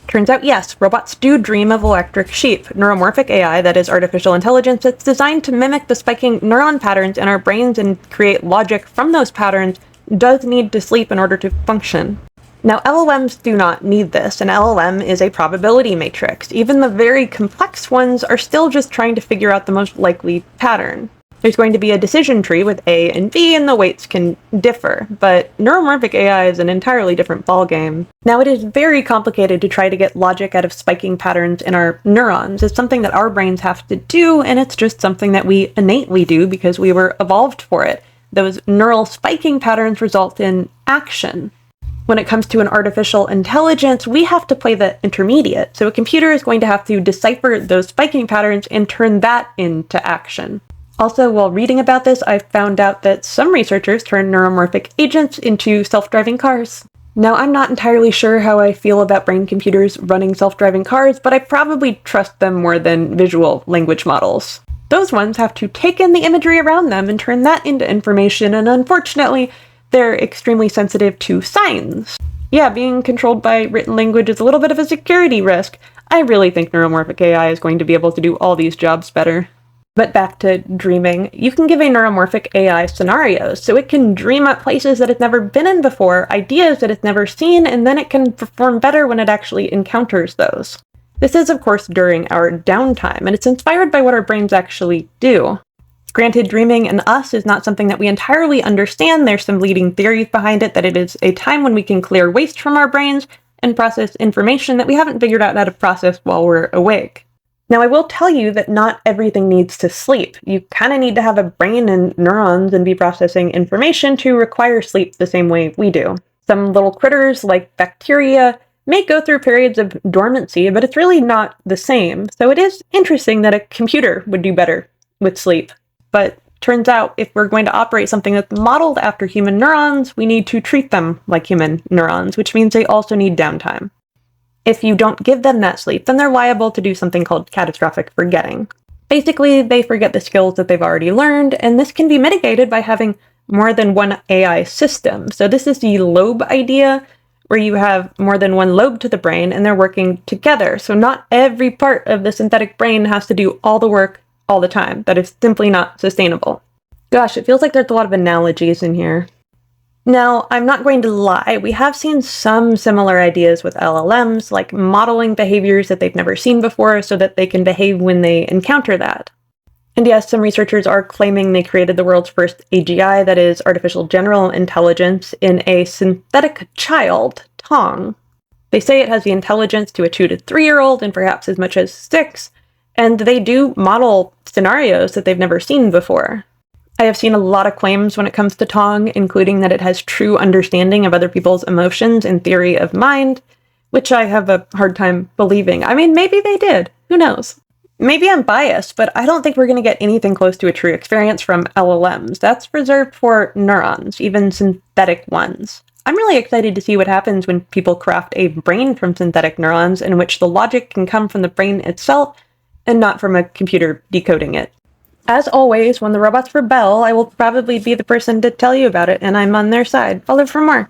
Turns out, yes, robots do dream of electric sheep. Neuromorphic AI, that is artificial intelligence that's designed to mimic the spiking neuron patterns in our brains and create logic from those patterns, does need to sleep in order to function. Now, LLMs do not need this. An LLM is a probability matrix. Even the very complex ones are still just trying to figure out the most likely pattern. There's going to be a decision tree with A and B, and the weights can differ, but neuromorphic AI is an entirely different ballgame. Now, it is very complicated to try to get logic out of spiking patterns in our neurons. It's something that our brains have to do, and it's just something that we innately do because we were evolved for it. Those neural spiking patterns result in action. When it comes to an artificial intelligence, we have to play the intermediate, so a computer is going to have to decipher those spiking patterns and turn that into action. Also, while reading about this, I found out that some researchers turn neuromorphic agents into self-driving cars. Now, I'm not entirely sure how I feel about brain computers running self-driving cars, but I probably trust them more than visual language models. Those ones have to take in the imagery around them and turn that into information, and unfortunately, they're extremely sensitive to signs. Yeah, being controlled by written language is a little bit of a security risk. I really think neuromorphic AI is going to be able to do all these jobs better. But back to dreaming, you can give a neuromorphic AI scenarios, so it can dream up places that it's never been in before, ideas that it's never seen, and then it can perform better when it actually encounters those. This is, of course, during our downtime, and it's inspired by what our brains actually do. Granted, dreaming in us is not something that we entirely understand. There's some leading theories behind it that it is a time when we can clear waste from our brains and process information that we haven't figured out how to process while we're awake. Now, I will tell you that not everything needs to sleep. You kind of need to have a brain and neurons and be processing information to require sleep the same way we do. Some little critters, like bacteria, may go through periods of dormancy, but it's really not the same. So it is interesting that a computer would do better with sleep. But turns out if we're going to operate something that's modeled after human neurons, we need to treat them like human neurons, which means they also need downtime. If you don't give them that sleep, then they're liable to do something called catastrophic forgetting. Basically, they forget the skills that they've already learned, and this can be mitigated by having more than one AI system. So this is the lobe idea, where you have more than one lobe to the brain, and they're working together. So not every part of the synthetic brain has to do all the work all the time. That is simply not sustainable. Gosh, it feels like there's a lot of analogies in here. Now, I'm not going to lie, we have seen some similar ideas with LLMs, like modeling behaviors that they've never seen before so that they can behave when they encounter that. And yes, some researchers are claiming they created the world's first AGI, that is, artificial general intelligence, in a synthetic child, Tong. They say it has the intelligence to a 2 to 3-year-old and perhaps as much as 6, and they do model scenarios that they've never seen before. I have seen a lot of claims when it comes to Tong, including that it has true understanding of other people's emotions and theory of mind, which I have a hard time believing. I mean, maybe they did. Who knows? Maybe I'm biased, but I don't think we're going to get anything close to a true experience from LLMs. That's reserved for neurons, even synthetic ones. I'm really excited to see what happens when people craft a brain from synthetic neurons in which the logic can come from the brain itself and not from a computer decoding it. As always, when the robots rebel, I will probably be the person to tell you about it, and I'm on their side. Follow for more.